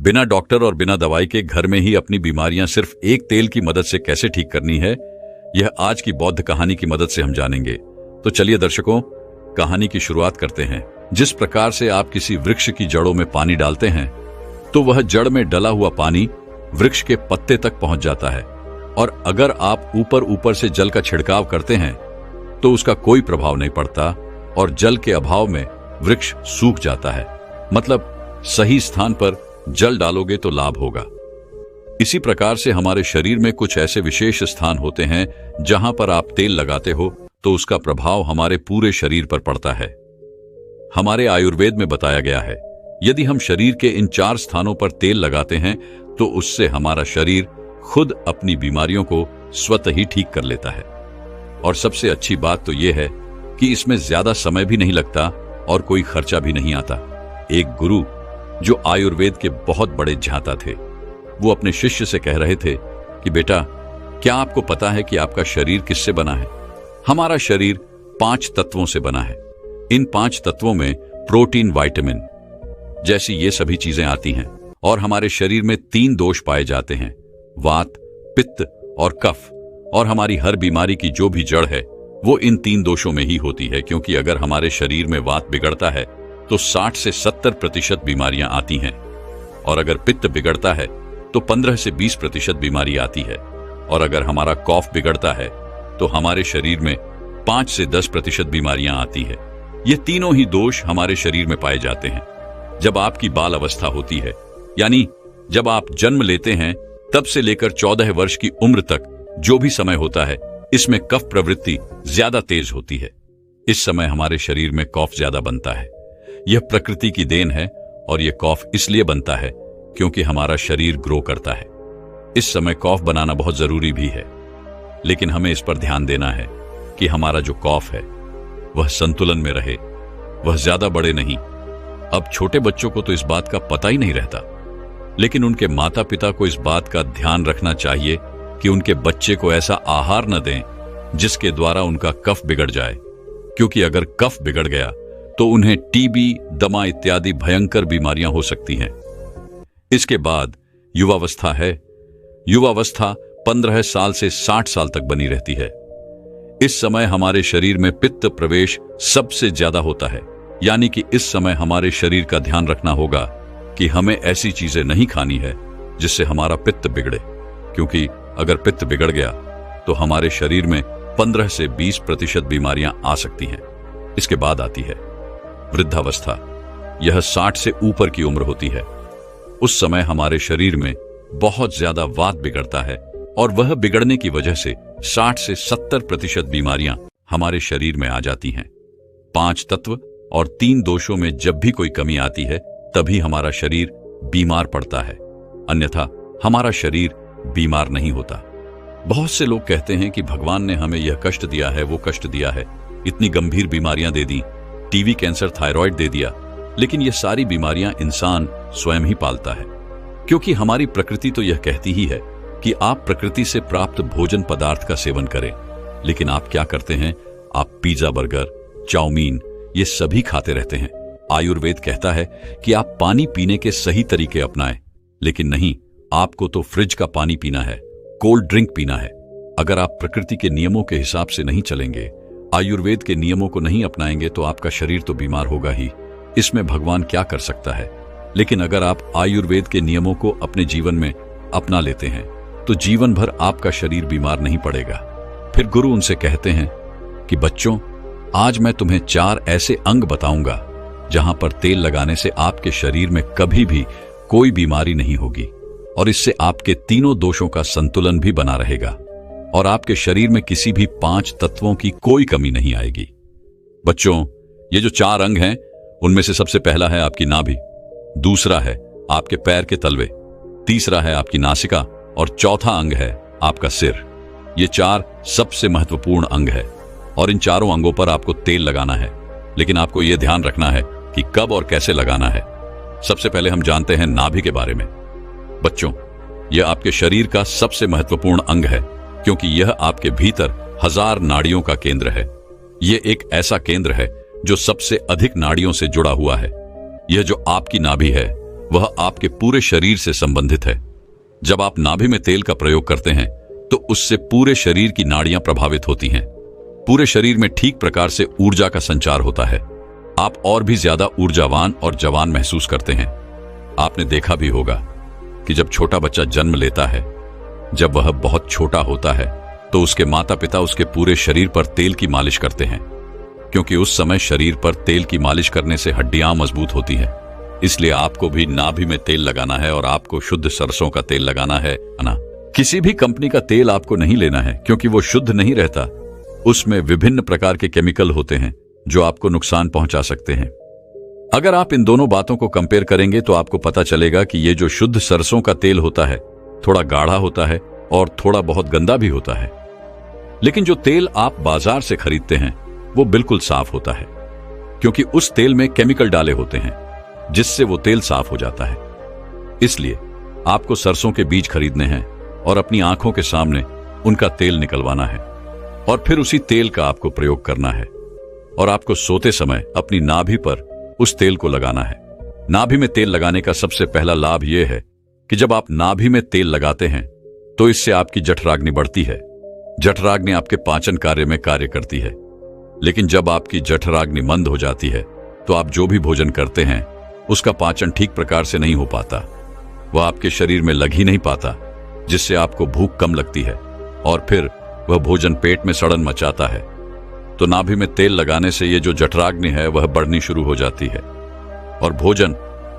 बिना डॉक्टर और बिना दवाई के घर में ही अपनी बीमारियां सिर्फ एक तेल की मदद से कैसे ठीक करनी है, यह आज की बौद्ध कहानी की मदद से हम जानेंगे। तो चलिए दर्शकों, कहानी की शुरुआत करते हैं। जिस प्रकार से आप किसी वृक्ष की जड़ों में पानी डालते हैं तो वह जड़ में डला हुआ पानी वृक्ष के पत्ते तक पहुंच जाता है, और अगर आप ऊपर ऊपर से जल का छिड़काव करते हैं तो उसका कोई प्रभाव नहीं पड़ता और जल के अभाव में वृक्ष सूख जाता है। मतलब सही स्थान पर जल डालोगे तो लाभ होगा। इसी प्रकार से हमारे शरीर में कुछ ऐसे विशेष स्थान होते हैं जहां पर आप तेल लगाते हो तो उसका प्रभाव हमारे पूरे शरीर पर पड़ता है। हमारे आयुर्वेद में बताया गया है, यदि हम शरीर के इन 4 स्थानों पर तेल लगाते हैं तो उससे हमारा शरीर खुद अपनी बीमारियों को स्वतः ही ठीक कर लेता है। और सबसे अच्छी बात तो यह है कि इसमें ज्यादा समय भी नहीं लगता और कोई खर्चा भी नहीं आता। एक गुरु जो आयुर्वेद के बहुत बड़े झांता थे, वो अपने शिष्य से कह रहे थे कि बेटा, क्या आपको पता है कि आपका शरीर किससे बना है? हमारा शरीर 5 तत्वों से बना है। इन 5 तत्वों में प्रोटीन, विटामिन जैसी ये सभी चीजें आती हैं, और हमारे शरीर में 3 दोष पाए जाते हैं, वात, पित्त और कफ। और हमारी हर बीमारी की जो भी जड़ है वो इन 3 दोषों में ही होती है, क्योंकि अगर हमारे शरीर में वात बिगड़ता है तो 60 से 70% बीमारियां आती हैं, और अगर पित्त बिगड़ता है तो 15 से 20% बीमारी आती है, और अगर हमारा कफ बिगड़ता है तो हमारे शरीर में 5 से 10% बीमारियां आती है। ये तीनों ही दोष हमारे शरीर में पाए जाते हैं। जब आपकी बाल अवस्था होती है, यानी जब आप जन्म लेते हैं, तब से लेकर 14 वर्ष की उम्र तक जो भी समय होता है, इसमें कफ प्रवृत्ति ज्यादा तेज होती है। इस समय हमारे शरीर में कफ ज्यादा बनता है। यह प्रकृति की देन है, और यह कफ इसलिए बनता है क्योंकि हमारा शरीर ग्रो करता है। इस समय कफ बनाना बहुत जरूरी भी है, लेकिन हमें इस पर ध्यान देना है कि हमारा जो कफ है वह संतुलन में रहे, वह ज्यादा बड़े नहीं। अब छोटे बच्चों को तो इस बात का पता ही नहीं रहता, लेकिन उनके माता पिता को इस बात का ध्यान रखना चाहिए कि उनके बच्चे को ऐसा आहार न दें जिसके द्वारा उनका कफ बिगड़ जाए, क्योंकि अगर कफ बिगड़ गया तो उन्हें टीबी, दमा इत्यादि भयंकर बीमारियां हो सकती हैं। इसके बाद युवावस्था है। युवावस्था 15 साल से 60 साल तक बनी रहती है। इस समय हमारे शरीर में पित्त प्रवेश सबसे ज्यादा होता है, यानी कि इस समय हमारे शरीर का ध्यान रखना होगा कि हमें ऐसी चीजें नहीं खानी है जिससे हमारा पित्त बिगड़े, क्योंकि अगर पित्त बिगड़ गया तो हमारे शरीर में 15 से 20% बीमारियां आ सकती हैं। इसके बाद आती है वृद्धावस्था। यह 60 से ऊपर की उम्र होती है। उस समय हमारे शरीर में बहुत ज्यादा वात बिगड़ता है, और वह बिगड़ने की वजह से 60 से 70% बीमारियां हमारे शरीर में आ जाती हैं। 5 तत्व और 3 दोषों में जब भी कोई कमी आती है तभी हमारा शरीर बीमार पड़ता है, अन्यथा हमारा शरीर बीमार नहीं होता। बहुत से लोग कहते हैं कि भगवान ने हमें यह कष्ट दिया है, वो कष्ट दिया है, इतनी गंभीर बीमारियां दे दी, टीबी, कैंसर, थायराइड दे दिया। लेकिन ये सारी बीमारियां इंसान स्वयं ही पालता है, क्योंकि हमारी प्रकृति तो यह कहती ही है कि आप प्रकृति से प्राप्त भोजन पदार्थ का सेवन करें। लेकिन आप क्या करते हैं? आप पिज्जा, बर्गर, चाउमीन ये सभी खाते रहते हैं। आयुर्वेद कहता है कि आप पानी पीने के सही तरीके अपनाएं, लेकिन नहीं, आपको तो फ्रिज का पानी पीना है, कोल्ड ड्रिंक पीना है। अगर आप प्रकृति के नियमों के हिसाब से नहीं चलेंगे, आयुर्वेद के नियमों को नहीं अपनाएंगे, तो आपका शरीर तो बीमार होगा ही। इसमें भगवान क्या कर सकता है? लेकिन अगर आप आयुर्वेद के नियमों को अपने जीवन में अपना लेते हैं तो जीवन भर आपका शरीर बीमार नहीं पड़ेगा। फिर गुरु उनसे कहते हैं कि बच्चों, आज मैं तुम्हें 4 ऐसे अंग बताऊंगा जहां पर तेल लगाने से आपके शरीर में कभी भी कोई बीमारी नहीं होगी, और इससे आपके तीनों दोषों का संतुलन भी बना रहेगा, और आपके शरीर में किसी भी 5 तत्वों की कोई कमी नहीं आएगी। बच्चों, ये जो 4 अंग हैं, उनमें से सबसे पहला है आपकी नाभि, दूसरा है आपके पैर के तलवे, तीसरा है आपकी नासिका, और चौथा अंग है आपका सिर। ये 4 सबसे महत्वपूर्ण अंग है, और इन चारों अंगों पर आपको तेल लगाना है। लेकिन आपको यह ध्यान रखना है कि कब और कैसे लगाना है। सबसे पहले हम जानते हैं नाभि के बारे में। बच्चों, यह आपके शरीर का सबसे महत्वपूर्ण अंग है, क्योंकि यह आपके भीतर 1000 नाड़ियों का केंद्र है। यह एक ऐसा केंद्र है जो सबसे अधिक नाड़ियों से जुड़ा हुआ है। यह जो आपकी नाभि है, वह आपके पूरे शरीर से संबंधित है। जब आप नाभि में तेल का प्रयोग करते हैं तो उससे पूरे शरीर की नाड़ियां प्रभावित होती हैं। पूरे शरीर में ठीक प्रकार से ऊर्जा का संचार होता है। आप और भी ज्यादा ऊर्जावान और जवान महसूस करते हैं। आपने देखा भी होगा कि जब छोटा बच्चा जन्म लेता है, जब वह बहुत छोटा होता है तो उसके माता पिता उसके पूरे शरीर पर तेल की मालिश करते हैं, क्योंकि उस समय शरीर पर तेल की मालिश करने से हड्डियां मजबूत होती हैं। इसलिए आपको भी नाभि में तेल लगाना है और आपको शुद्ध सरसों का तेल लगाना है ना। किसी भी कंपनी का तेल आपको नहीं लेना है, क्योंकि वो शुद्ध नहीं रहता। उसमें विभिन्न प्रकार के केमिकल होते हैं जो आपको नुकसान पहुंचा सकते हैं। अगर आप इन दोनों बातों को कंपेयर करेंगे तो आपको पता चलेगा कि ये जो शुद्ध सरसों का तेल होता है थोड़ा गाढ़ा होता है और थोड़ा बहुत गंदा भी होता है। लेकिन जो तेल आप बाजार से खरीदते हैं वो बिल्कुल साफ होता है, क्योंकि उस तेल में केमिकल डाले होते हैं जिससे वो तेल साफ हो जाता है। इसलिए आपको सरसों के बीज खरीदने हैं और अपनी आंखों के सामने उनका तेल निकलवाना है और फिर उसी तेल का आपको प्रयोग करना है। और आपको सोते समय अपनी नाभि पर उस तेल को लगाना है। नाभि में तेल लगाने का सबसे पहला लाभ यह है कि जब आप नाभि में तेल लगाते हैं तो इससे आपकी जठराग्नि बढ़ती है। जठराग्नि आपके पाचन कार्य में कार्य करती है। लेकिन जब आपकी जठराग्नि मंद हो जाती है तो आप जो भी भोजन करते हैं उसका पाचन ठीक प्रकार से नहीं हो पाता। वह आपके शरीर में लग ही नहीं पाता, जिससे आपको भूख कम लगती है और फिर वह भोजन पेट में सड़न मचाता है। तो नाभि में तेल लगाने से ये जो जठराग्नि है वह बढ़नी शुरू हो जाती है और भोजन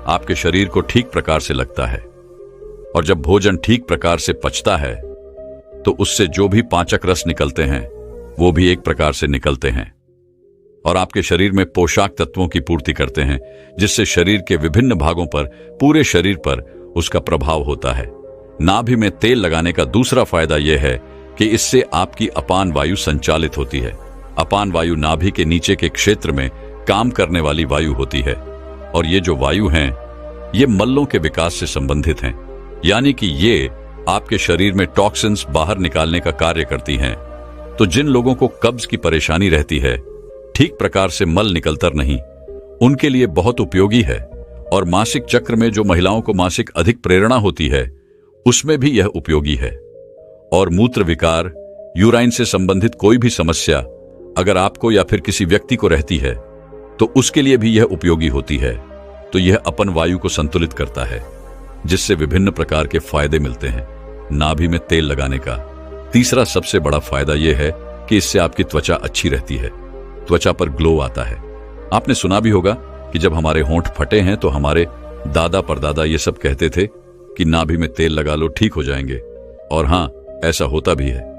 आपके शरीर को ठीक प्रकार से लगता है। और जब भोजन ठीक प्रकार से पचता है तो उससे जो भी पाचक रस निकलते हैं वो भी एक प्रकार से निकलते हैं और आपके शरीर में पोषक तत्वों की पूर्ति करते हैं, जिससे शरीर के विभिन्न भागों पर, पूरे शरीर पर उसका प्रभाव होता है। नाभि में तेल लगाने का दूसरा फायदा यह है कि इससे आपकी अपान वायु संचालित होती है। अपान वायु नाभि के नीचे के क्षेत्र में काम करने वाली वायु होती है और ये जो वायु हैं ये मल्लों के विकास से संबंधित हैं, यानी कि ये आपके शरीर में टॉक्सिन्स बाहर निकालने का कार्य करती हैं। तो जिन लोगों को कब्ज की परेशानी रहती है, ठीक प्रकार से मल निकलता नहीं, उनके लिए बहुत उपयोगी है। और मासिक चक्र में जो महिलाओं को मासिक अधिक प्रेरणा होती है उसमें भी यह उपयोगी है। और मूत्र विकार, यूराइन से संबंधित कोई भी समस्या अगर आपको या फिर किसी व्यक्ति को रहती है तो उसके लिए भी यह उपयोगी होती है। तो यह अपन वायु को संतुलित करता है, जिससे विभिन्न प्रकार के फायदे मिलते हैं। नाभि में तेल लगाने का तीसरा सबसे बड़ा फायदा यह है कि इससे आपकी त्वचा अच्छी रहती है। त्वचा पर ग्लो आता है। आपने सुना भी होगा कि जब हमारे होंठ फटे हैं तो हमारे दादा परदादा ये सब कहते थे कि नाभि में तेल लगा लो, ठीक हो जाएंगे। और हां, ऐसा होता भी है।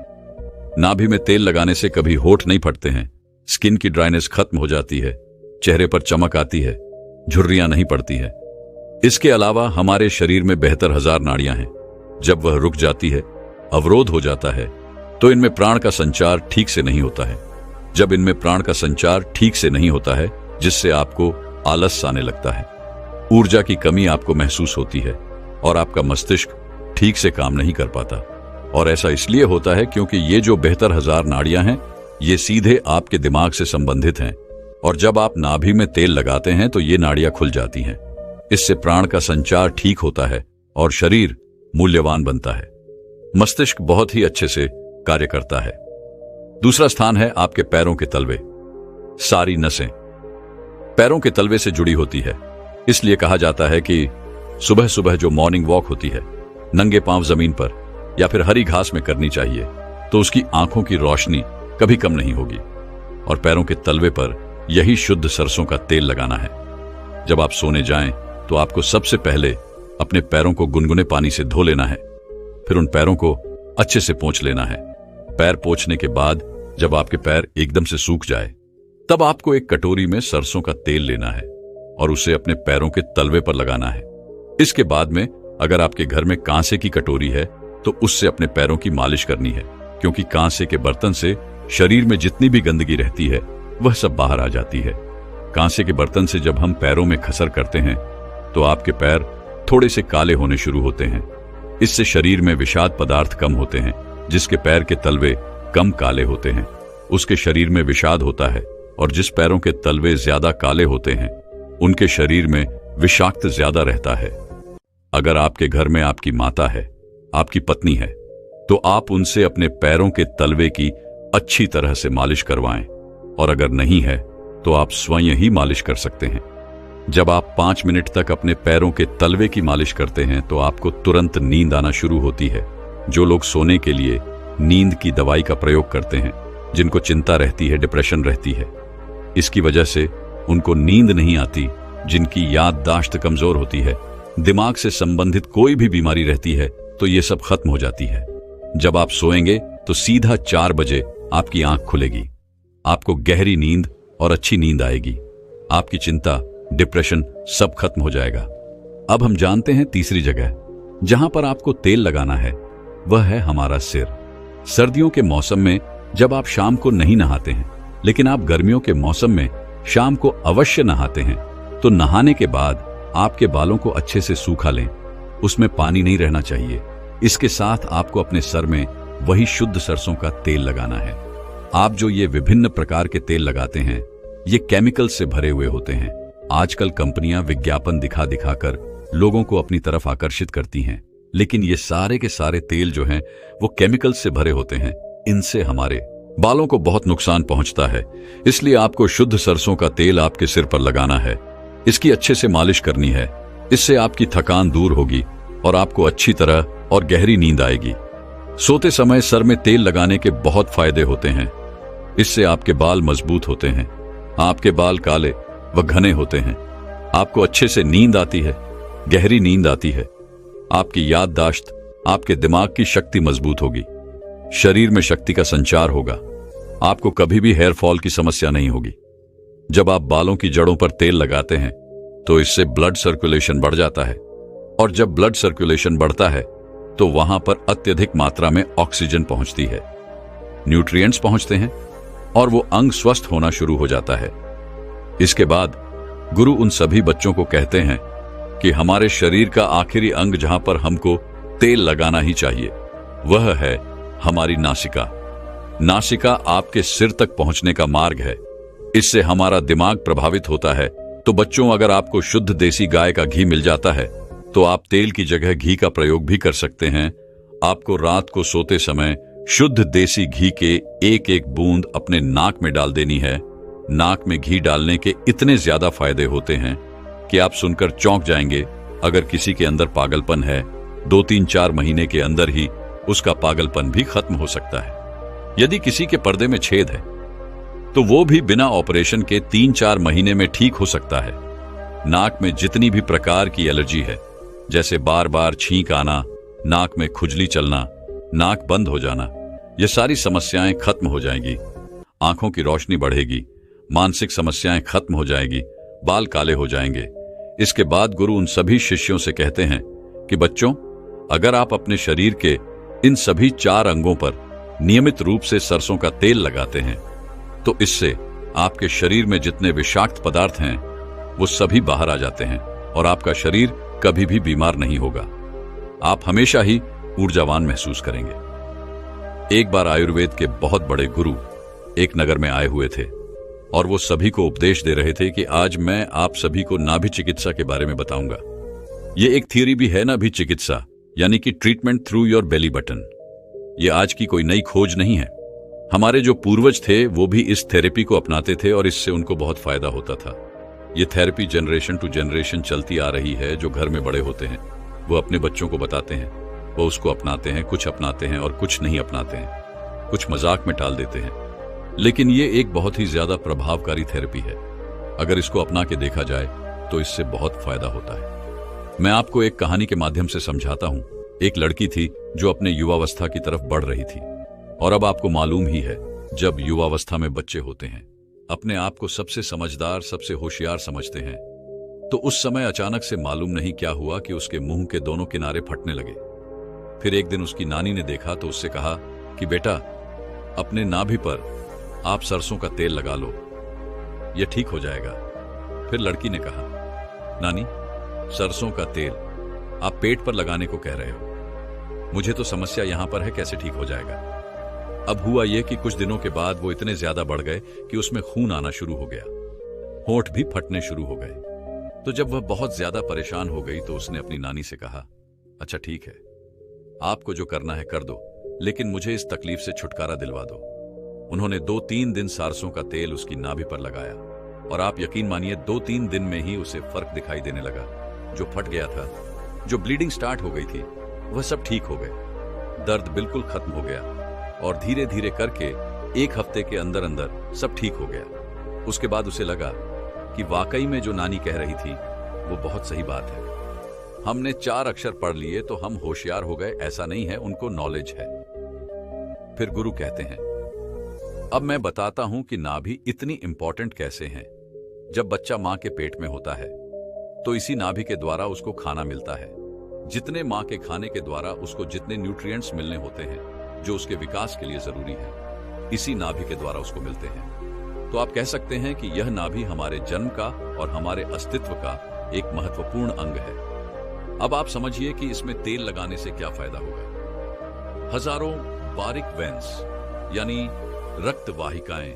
नाभि में तेल लगाने से कभी होंठ नहीं फटते हैं, स्किन की ड्राइनेस खत्म हो जाती है, चेहरे पर चमक आती है, झुर्रियां नहीं पड़ती है। इसके अलावा हमारे शरीर में 72,000 नाड़ियां हैं। जब वह रुक जाती है, अवरोध हो जाता है, तो इनमें प्राण का संचार ठीक से नहीं होता है। जब इनमें प्राण का संचार ठीक से नहीं होता है, जिससे आपको आलस आने लगता है, ऊर्जा की कमी आपको महसूस होती है और आपका मस्तिष्क ठीक से काम नहीं कर पाता। और ऐसा इसलिए होता है क्योंकि ये जो 72,000 नाड़ियां हैं ये सीधे आपके दिमाग से संबंधित हैं। और जब आप नाभि में तेल लगाते हैं तो ये नाड़ियां खुल जाती हैं। इससे प्राण का संचार ठीक होता है और शरीर मूल्यवान बनता है। मस्तिष्क बहुत ही अच्छे से कार्य करता है। दूसरा स्थान है आपके पैरों के तलवे। सारी नसें पैरों के तलवे से जुड़ी होती है। इसलिए कहा जाता है कि सुबह सुबह जो मॉर्निंग वॉक होती है नंगे पांव जमीन पर या फिर हरी घास में करनी चाहिए, तो उसकी आंखों की रोशनी कभी कम नहीं होगी। और पैरों के तलवे पर यही शुद्ध सरसों का तेल लगाना है। जब आप सोने जाएं तो आपको सबसे पहले अपने पैरों को गुनगुने पानी से धो लेना है, फिर उन पैरों को अच्छे से पोंछ लेना है। पैर पोंछने के बाद जब आपके पैर एकदम से सूख जाए तब आपको एक कटोरी में सरसों का तेल लेना है और उसे अपने पैरों के तलवे पर लगाना है। इसके बाद में अगर आपके घर में कांसे की कटोरी है तो उससे अपने पैरों की मालिश करनी है, क्योंकि कांसे के बर्तन से शरीर में जितनी भी गंदगी रहती है वह सब बाहर आ जाती है। कांसे के बर्तन से जब हम पैरों में खसर करते हैं तो आपके पैर थोड़े से काले होने शुरू होते हैं। इससे शरीर में विषाद पदार्थ कम होते हैं। जिसके पैर के तलवे कम काले होते हैं उसके शरीर में विषाद होता है, और जिस पैरों के तलवे ज्यादा काले होते हैं उनके शरीर में विषाक्त ज्यादा रहता है। अगर आपके घर में आपकी माता है, आपकी पत्नी है, तो आप उनसे अपने पैरों के तलवे की अच्छी तरह से मालिश करवाएं, और अगर नहीं है तो आप स्वयं ही मालिश कर सकते हैं। जब आप 5 मिनट तक अपने पैरों के तलवे की मालिश करते हैं तो आपको तुरंत नींद आना शुरू होती है। जो लोग सोने के लिए नींद की दवाई का प्रयोग करते हैं, जिनको चिंता रहती है, डिप्रेशन रहती है, इसकी वजह से उनको नींद नहीं आती, जिनकी याददाश्त कमजोर होती है, दिमाग से संबंधित कोई भी बीमारी रहती है, तो ये सब खत्म हो जाती है। जब आप सोएंगे तो सीधा 4 बजे आपकी आंख खुलेगी, आपको गहरी नींद और अच्छी नींद आएगी, आपकी चिंता, डिप्रेशन सब खत्म हो जाएगा। अब हम जानते हैं तीसरी जगह जहां पर आपको तेल लगाना है, वह है हमारा सिर। सर्दियों के मौसम में जब आप शाम को नहीं नहाते हैं, लेकिन आप गर्मियों के मौसम में शाम को अवश्य नहाते हैं, तो नहाने के बाद आपके बालों को अच्छे से सूखा लें। उसमें पानी नहीं रहना चाहिए। इसके साथ आपको अपने सर में वही शुद्ध सरसों का तेल लगाना है। आप जो ये विभिन्न प्रकार के तेल लगाते हैं, ये केमिकल से भरे हुए होते हैं। आजकल कंपनियां विज्ञापन दिखा दिखाकर लोगों को अपनी तरफ आकर्षित करती हैं, लेकिन ये सारे के सारे तेल जो हैं वो केमिकल से भरे होते हैं। इनसे हमारे बालों को बहुत नुकसान पहुंचता है। इसलिए आपको शुद्ध सरसों का तेल आपके सिर पर लगाना है। इसकी अच्छे से मालिश करनी है। इससे आपकी थकान दूर होगी और आपको अच्छी तरह और गहरी नींद आएगी। सोते समय सर में तेल लगाने के बहुत फायदे होते हैं। इससे आपके बाल मजबूत होते हैं, आपके बाल काले व घने होते हैं, आपको अच्छे से नींद आती है, गहरी नींद आती है, आपकी याददाश्त, आपके दिमाग की शक्ति मजबूत होगी, शरीर में शक्ति का संचार होगा, आपको कभी भी हेयर फॉल की समस्या नहीं होगी। जब आप बालों की जड़ों पर तेल लगाते हैं तो इससे ब्लड सर्कुलेशन बढ़ जाता है, और जब ब्लड सर्कुलेशन बढ़ता है तो वहां पर अत्यधिक मात्रा में ऑक्सीजन पहुंचती है, न्यूट्रिएंट्स पहुंचते हैं और वो अंग स्वस्थ होना शुरू हो जाता है। इसके बाद गुरु उन सभी बच्चों को कहते हैं कि हमारे शरीर का आखिरी अंग जहां पर हमको तेल लगाना ही चाहिए, वह है हमारी नासिका। नासिका आपके सिर तक पहुंचने का मार्ग है। इससे हमारा दिमाग प्रभावित होता है। तो बच्चों, अगर आपको शुद्ध देसी गाय का घी मिल जाता है तो आप तेल की जगह घी का प्रयोग भी कर सकते हैं। आपको रात को सोते समय शुद्ध देसी घी के एक एक बूंद अपने नाक में डाल देनी है। नाक में घी डालने के इतने ज्यादा फायदे होते हैं कि आप सुनकर चौंक जाएंगे। अगर किसी के अंदर पागलपन है, 2-3-4 महीने के अंदर ही उसका पागलपन भी खत्म हो सकता है। यदि किसी के पर्दे में छेद है तो वो भी बिना ऑपरेशन के 3-4 महीने में ठीक हो सकता है। नाक में जितनी भी प्रकार की एलर्जी है, जैसे बार बार छींक आना, नाक में खुजली चलना, नाक बंद हो जाना, ये सारी समस्याएं खत्म हो जाएंगी। आंखों की रोशनी बढ़ेगी, मानसिक समस्याएं खत्म हो जाएगी, बाल काले हो जाएंगे। इसके बाद गुरु उन सभी शिष्यों से कहते हैं कि बच्चों, अगर आप अपने शरीर के इन सभी 4 अंगों पर नियमित रूप से सरसों का तेल लगाते हैं तो इससे आपके शरीर में जितने विषाक्त पदार्थ हैं वो सभी बाहर आ जाते हैं और आपका शरीर कभी भी बीमार नहीं होगा। आप हमेशा ही ऊर्जावान महसूस करेंगे। एक बार आयुर्वेद के बहुत बड़े गुरु एक नगर में आए हुए थे और वो सभी को उपदेश दे रहे थे कि आज मैं आप सभी को नाभि चिकित्सा के बारे में बताऊंगा। ये एक थियरी भी है, नाभि चिकित्सा, यानी कि treatment through your belly button. ये आज की कोई नई खोज नहीं है। हमारे जो पूर्वज थे वो भी इस थेरेपी को अपनाते थे और इससे उनको बहुत फायदा होता था। ये थेरेपी जनरेशन टू जनरेशन चलती आ रही है। जो घर में बड़े होते हैं वो अपने बच्चों को बताते हैं, वो उसको अपनाते हैं। कुछ अपनाते हैं और कुछ नहीं अपनाते हैं, कुछ मजाक में टाल देते हैं, लेकिन ये एक बहुत ही ज्यादा प्रभावकारी थेरेपी है। अगर इसको अपना के देखा जाए तो इससे बहुत फायदा होता है। मैं आपको एक कहानी के माध्यम से समझाता हूं। एक लड़की थी जो अपने युवावस्था की तरफ बढ़ रही थी, और अब आपको मालूम ही है, जब युवावस्था में बच्चे होते हैं अपने आप को सबसे समझदार, सबसे होशियार समझते हैं। तो उस समय अचानक से मालूम नहीं क्या हुआ कि उसके मुंह के दोनों किनारे फटने लगे। फिर एक दिन उसकी नानी ने देखा तो उससे कहा कि बेटा, अपने नाभि पर आप सरसों का तेल लगा लो, यह ठीक हो जाएगा। फिर लड़की ने कहा, नानी, सरसों का तेल आप पेट पर लगाने को कह रहे हो, मुझे तो समस्या यहां पर है, कैसे ठीक हो जाएगा। अब हुआ यह कि कुछ दिनों के बाद वो इतने ज्यादा बढ़ गए कि उसमें खून आना शुरू हो गया, होंठ भी फटने शुरू हो गए। तो जब वह बहुत ज्यादा परेशान हो गई तो उसने अपनी नानी से कहा, अच्छा ठीक है, आपको जो करना है कर दो, लेकिन मुझे इस तकलीफ से छुटकारा दिलवा दो। उन्होंने 2-3 दिन सरसों का तेल उसकी नाभि पर लगाया और आप यकीन मानिए 2-3 दिन में ही उसे फर्क दिखाई देने लगा। जो फट गया था, जो ब्लीडिंग स्टार्ट हो गई थी, वह सब ठीक हो गए। दर्द बिल्कुल खत्म हो गया और धीरे धीरे करके 1 हफ्ते के अंदर अंदर सब ठीक हो गया। उसके बाद उसे लगा कि वाकई में जो नानी कह रही थी वो बहुत सही बात है। हमने 4 अक्षर पढ़ लिए तो हम होशियार हो गए, ऐसा नहीं है, उनको नॉलेज है। फिर गुरु कहते हैं, अब मैं बताता हूं कि नाभि इतनी इंपॉर्टेंट कैसे है। जब बच्चा मां के पेट में होता है तो इसी नाभि के द्वारा उसको खाना मिलता है। जितने मां के खाने के द्वारा उसको जितने न्यूट्रिएंट्स मिलने होते हैं जो उसके विकास के लिए जरूरी है, इसी नाभि के द्वारा उसको मिलते हैं। तो आप कह सकते हैं कि यह नाभि हमारे जन्म का और हमारे अस्तित्व का एक महत्वपूर्ण अंग है। अब आप समझिए कि इसमें तेल लगाने से क्या फायदा होगा। हजारों बारीक वेन्स यानी रक्त वाहिकाएं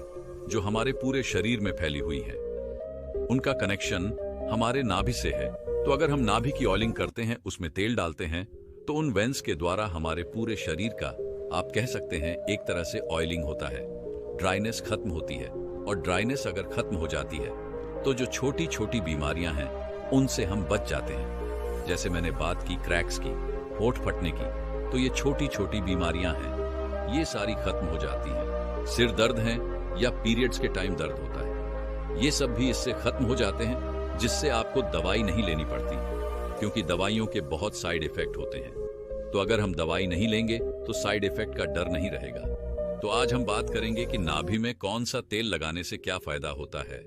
जो हमारे पूरे शरीर में फैली हुई हैं, उनका कनेक्शन हमारे नाभि से है। तो अगर हम नाभि की ऑयलिंग करते हैं, उसमें तेल डालते हैं, तो उन वेन्स के द्वारा हमारे पूरे शरीर का आप कह सकते हैं एक तरह से ऑयलिंग होता है। ड्राइनेस खत्म होती है और ड्राइनेस अगर खत्म हो जाती है तो जो छोटी छोटी बीमारियां हैं उनसे हम बच जाते हैं। जैसे मैंने बात की क्रैक्स की, होंठ फटने की, तो ये छोटी छोटी बीमारियां हैं, ये सारी खत्म हो जाती हैं। सिर दर्द है या पीरियड्स के टाइम दर्द होता है, ये सब भी इससे खत्म हो जाते हैं, जिससे आपको दवाई नहीं लेनी पड़ती, क्योंकि दवाइयों के बहुत साइड इफेक्ट होते हैं। तो अगर हम दवाई नहीं लेंगे तो साइड इफेक्ट का डर नहीं रहेगा। तो आज हम बात करेंगे कि नाभि में कौन सा तेल लगाने से क्या फायदा होता है।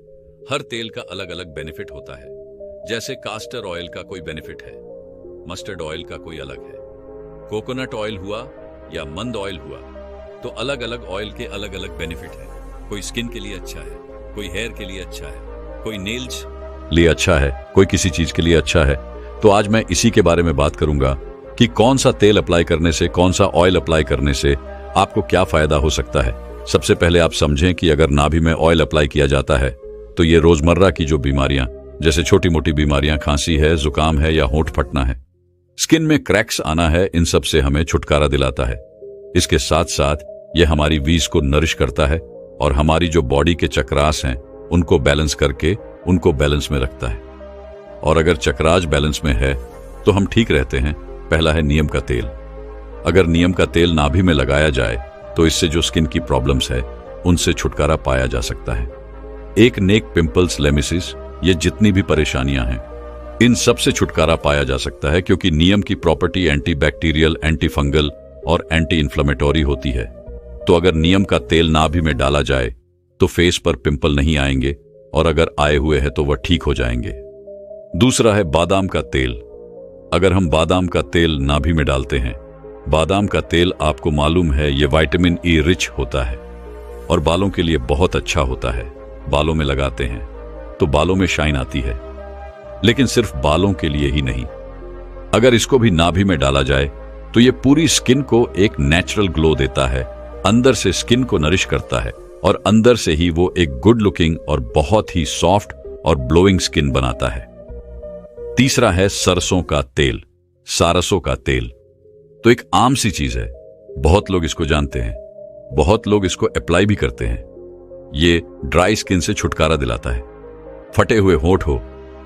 हर तेल का अलग अलग बेनिफिट होता है। जैसे कास्टर ऑयल का कोई बेनिफिट है, मस्टर्ड ऑयल का कोई अलग है, कोकोनट ऑयल हुआ या मंद ऑयल हुआ, तो अलग अलग ऑयल के अलग अलग बेनिफिट है। कोई स्किन के लिए अच्छा है, कोई हेयर के लिए अच्छा है, कोई नेल्स लिए अच्छा है, कोई किसी चीज के लिए अच्छा है। तो आज मैं इसी के बारे में बात करूंगा कि कौन सा तेल अप्लाई करने से, कौन सा ऑयल अप्लाई करने से आपको क्या फायदा हो सकता है। सबसे पहले आप समझें कि अगर नाभि में ऑयल अप्लाई किया जाता है तो ये रोजमर्रा की जो बीमारियां, जैसे छोटी मोटी बीमारियां, खांसी है, जुकाम है या होंठ फटना है, स्किन में क्रैक्स आना है, इन सब से हमें छुटकारा दिलाता है। इसके साथ साथ यह हमारी वीज को नरिश करता है और हमारी जो बॉडी के चक्रास हैं उनको बैलेंस करके उनको बैलेंस में रखता है। और अगर चक्रास बैलेंस में है तो हम ठीक रहते हैं। पहला है नीम का तेल। अगर नीम का तेल नाभि में लगाया जाए तो इससे जो स्किन की प्रॉब्लम्स है उनसे छुटकारा पाया जा सकता है। एक नेक, पिंपल्स, लेमिसिस, ये जितनी भी परेशानियां हैं इन सब से छुटकारा पाया जा सकता है, क्योंकि नीम की property anti bacterial, anti fungal और एंटी इन्फ्लेमेटोरी होती है। तो अगर नीम का तेल नाभि में डाला जाए तो फेस पर पिंपल नहीं आएंगे और अगर आए हुए हैं तो वह ठीक हो जाएंगे। दूसरा है बादाम का तेल। अगर हम बादाम का तेल नाभि में डालते हैं, बादाम का तेल आपको मालूम है ये विटामिन ई रिच होता है और बालों के लिए बहुत अच्छा होता है। बालों में लगाते हैं तो बालों में शाइन आती है, लेकिन सिर्फ बालों के लिए ही नहीं, अगर इसको भी नाभि में डाला जाए तो ये पूरी स्किन को एक नेचुरल ग्लो देता है, अंदर से स्किन को नरिश करता है और अंदर से ही वो एक गुड लुकिंग और बहुत ही सॉफ्ट और ब्लोइंग स्किन बनाता है। तीसरा है सरसों का तेल, सारसों का तेल। तो एक आम सी चीज है, बहुत लोग इसको जानते हैं, बहुत लोग इसको अप्लाई भी करते हैं। ये ड्राई स्किन से छुटकारा दिलाता है। फटे हुए होंठ हो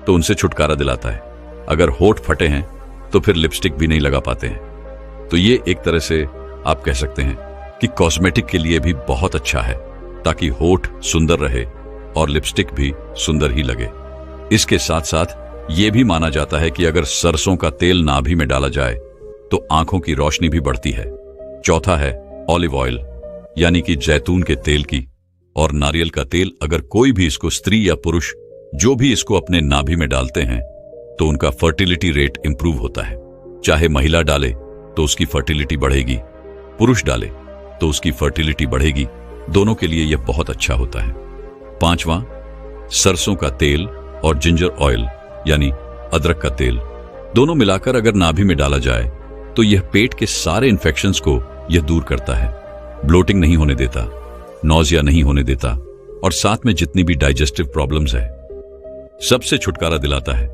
तो उनसे छुटकारा दिलाता है। अगर होंठ फटे हैं तो फिर लिपस्टिक भी नहीं लगा पाते हैं। तो ये एक तरह से आप कह सकते हैं कि कॉस्मेटिक के लिए भी बहुत अच्छा है, ताकि होंठ सुंदर रहे और लिपस्टिक भी सुंदर ही लगे। इसके साथ साथ ये भी माना जाता है कि अगर सरसों का तेल नाभि में डाला जाए तो आंखों की रोशनी भी बढ़ती है। चौथा है ऑलिव ऑयल, यानी कि जैतून के तेल की और नारियल का तेल। अगर कोई भी इसको, स्त्री या पुरुष जो भी इसको अपने नाभि में डालते हैं तो उनका फर्टिलिटी रेट इंप्रूव होता है। चाहे महिला डाले तो उसकी फर्टिलिटी बढ़ेगी, पुरुष डाले तो उसकी फर्टिलिटी बढ़ेगी, दोनों के लिए यह बहुत अच्छा होता है। पांचवा, सरसों का तेल और जिंजर ऑयल यानी अदरक का तेल, दोनों मिलाकर अगर नाभि में डाला जाए तो यह पेट के सारे इन्फेक्शंस को यह दूर करता है, ब्लोटिंग नहीं होने देता, नौजिया नहीं होने देता और साथ में जितनी भी डाइजेस्टिव प्रॉब्लम्स है सबसे छुटकारा दिलाता है।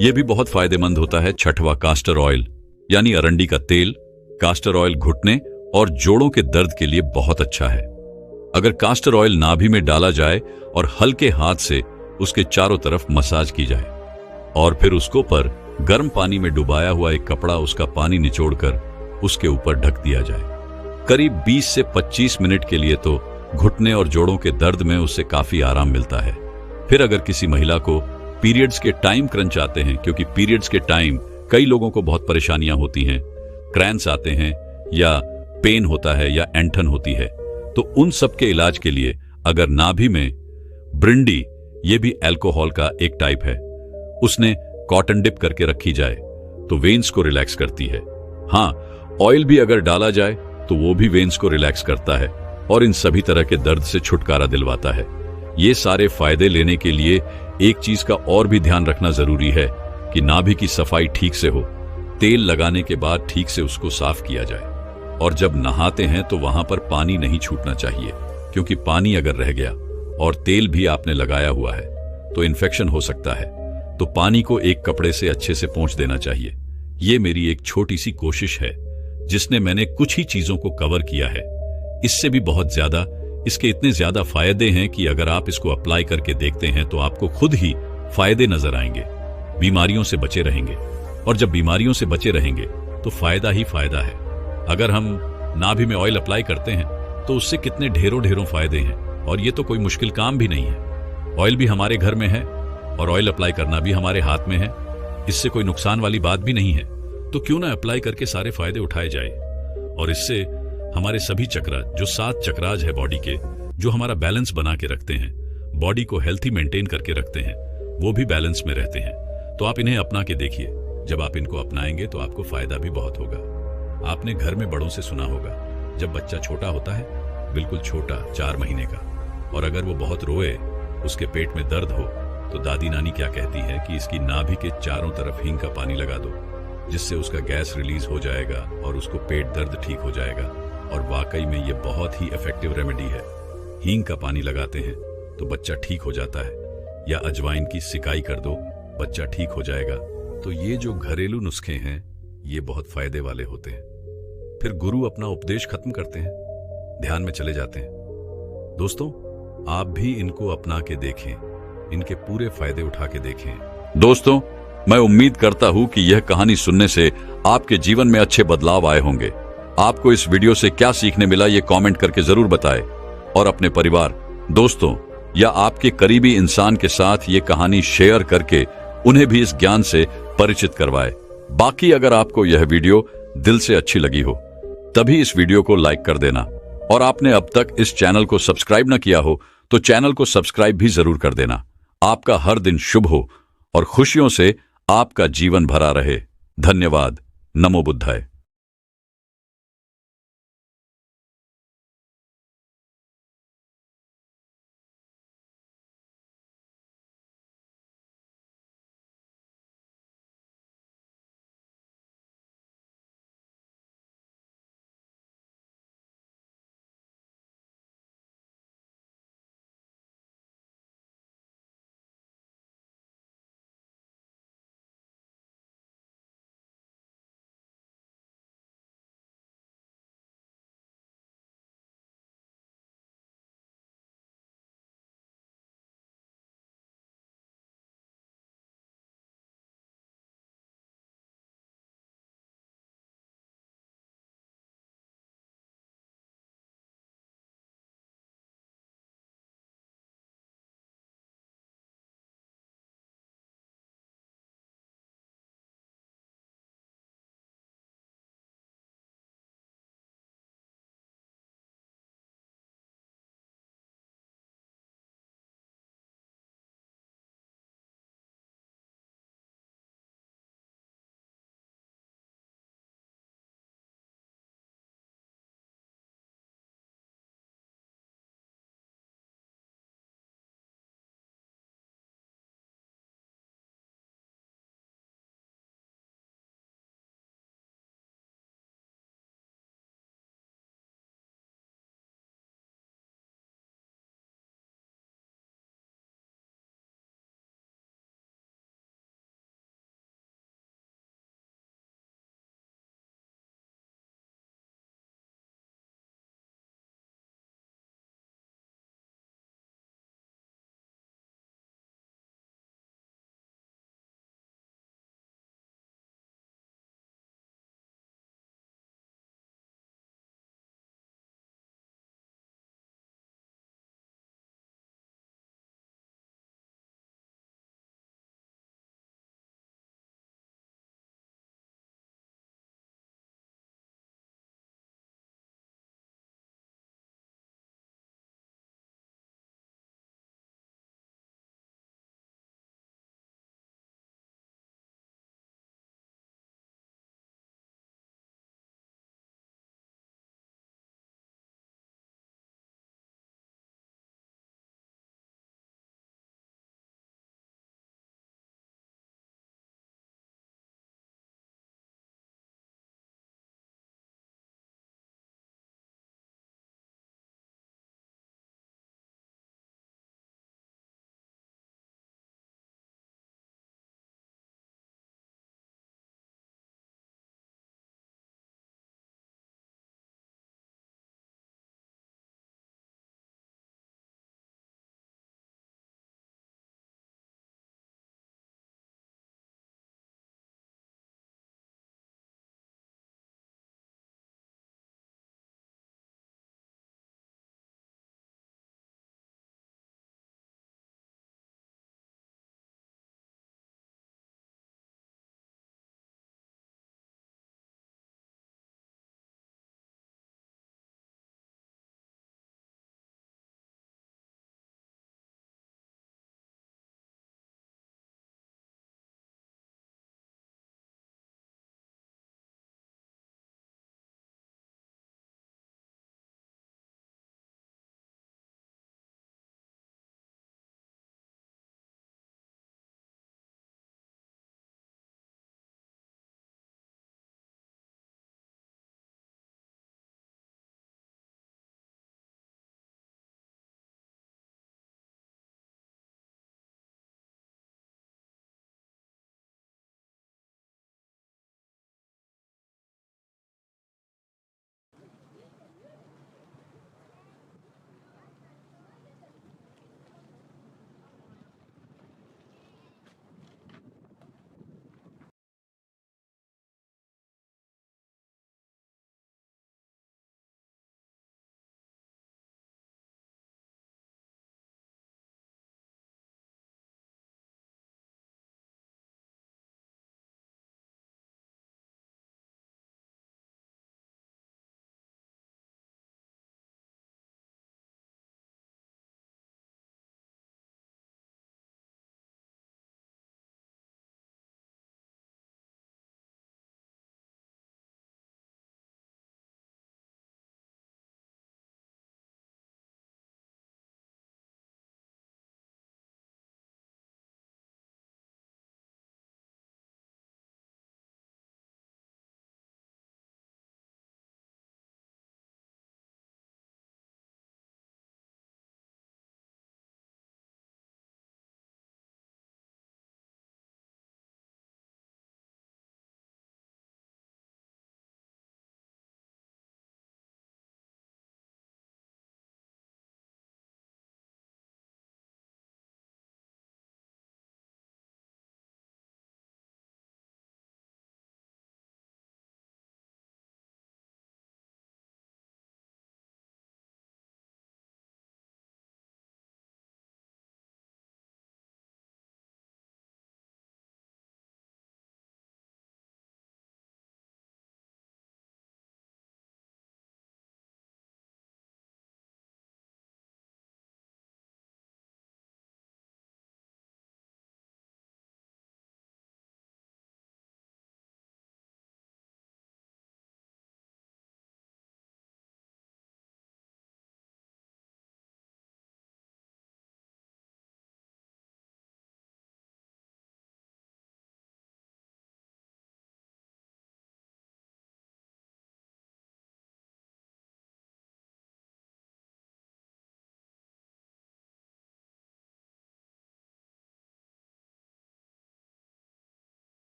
यह भी बहुत फायदेमंद होता है। छठवां, कास्टर ऑयल यानी अरंडी का तेल। कास्टर ऑयल घुटने और जोड़ों के दर्द के लिए बहुत अच्छा है। अगर कास्टर ऑयल नाभि में डाला जाए और हल्के हाथ से उसके चारों तरफ मसाज की जाए और फिर उसको पर गर्म पानी में डुबाया हुआ एक कपड़ा उसका पानी निचोड़कर उसके ऊपर ढक दिया जाए करीब 20 से 25 मिनट के लिए, तो घुटने और जोड़ों के दर्द में उससे काफी आराम मिलता है। फिर अगर किसी महिला को पीरियड्स के टाइम क्रंच आते हैं, क्योंकि पीरियड्स के टाइम कई लोगों को बहुत परेशानियां होती हैं, क्रैंस आते हैं या पेन होता है या ऐंठन होती है, तो उन सब के इलाज के लिए अगर नाभि में ब्रिंडी, ये भी अल्कोहल का एक टाइप है, उसने कॉटन डिप करके रखी जाए तो वेन्स को रिलैक्स करती है। हाँ, ऑयल भी अगर डाला जाए तो वो भी वेन्स को रिलैक्स करता है और इन सभी तरह के दर्द से छुटकारा दिलवाता है। ये सारे फायदे लेने के लिए एक चीज का और भी ध्यान रखना जरूरी है कि नाभि की सफाई ठीक से हो। तेल लगाने के बाद ठीक से उसको साफ किया जाए और जब नहाते हैं तो वहां पर पानी नहीं छूटना चाहिए, क्योंकि पानी अगर रह गया और तेल भी आपने लगाया हुआ है तो इन्फेक्शन हो सकता है। तो पानी को एक कपड़े से अच्छे से पोंछ देना चाहिए। ये मेरी एक छोटी सी कोशिश है जिसने मैंने कुछ ही चीजों को कवर किया है। इससे भी बहुत ज्यादा, इसके इतने ज्यादा फायदे हैं कि अगर आप इसको अप्लाई करके देखते हैं तो आपको खुद ही फायदे नजर आएंगे। बीमारियों से बचे रहेंगे और जब बीमारियों से बचे रहेंगे तो फायदा ही फायदा है। अगर हम नाभि में ऑयल अप्लाई करते हैं तो उससे कितने ढेरों ढेरों फायदे हैं और ये तो कोई मुश्किल काम भी नहीं है। ऑयल भी हमारे घर में है और ऑयल अप्लाई करना भी हमारे हाथ में है। इससे कोई नुकसान वाली बात भी नहीं है, तो क्यों ना अप्लाई करके सारे फायदे उठाए जाए। और इससे हमारे सभी चक्र, जो 7 चक्राज है बॉडी के, जो हमारा बैलेंस बना के रखते हैं, बॉडी को हेल्थी मेंटेन करके रखते हैं, वो भी बैलेंस में रहते हैं। तो आप इन्हें अपना के देखिए। जब आप इनको अपनाएंगे तो आपको फायदा भी बहुत होगा। आपने घर में बड़ों से सुना होगा, जब बच्चा छोटा होता है, बिल्कुल छोटा 4 महीने का, और अगर वो बहुत रोए, उसके पेट में दर्द हो, तो दादी नानी क्या कहती है कि इसकी नाभि के चारों तरफ हींग का पानी लगा दो, जिससे उसका गैस रिलीज हो जाएगा और उसको पेट दर्द ठीक हो जाएगा। और वाकई में ये बहुत ही इफेक्टिव रेमेडी है। हींग का पानी लगाते हैं तो बच्चा ठीक हो जाता है, या अजवाइन की सिकाई कर दो, बच्चा ठीक हो जाएगा। तो ये जो घरेलू नुस्खे हैं ये बहुत फायदे वाले होते हैं। फिर गुरु अपना उपदेश खत्म करते हैं, ध्यान में चले जाते हैं। दोस्तों, आप भी इनको अपना के देखें, इनके पूरे फायदे उठा के देखें। दोस्तों, मैं उम्मीद करता हूं कि यह कहानी सुनने से आपके जीवन में अच्छे बदलाव आए होंगे। आपको इस वीडियो से क्या सीखने मिला ये कमेंट करके जरूर बताएं और अपने परिवार, दोस्तों या आपके करीबी इंसान के साथ ये कहानी शेयर करके उन्हें भी इस ज्ञान से परिचित करवाएं। बाकी अगर आपको यह वीडियो दिल से अच्छी लगी हो तभी इस वीडियो को लाइक कर देना, और आपने अब तक इस चैनल को सब्सक्राइब न किया हो तो चैनल को सब्सक्राइब भी जरूर कर देना। आपका हर दिन शुभ हो और खुशियों से आपका जीवन भरा रहे। धन्यवाद। नमो बुद्धाय।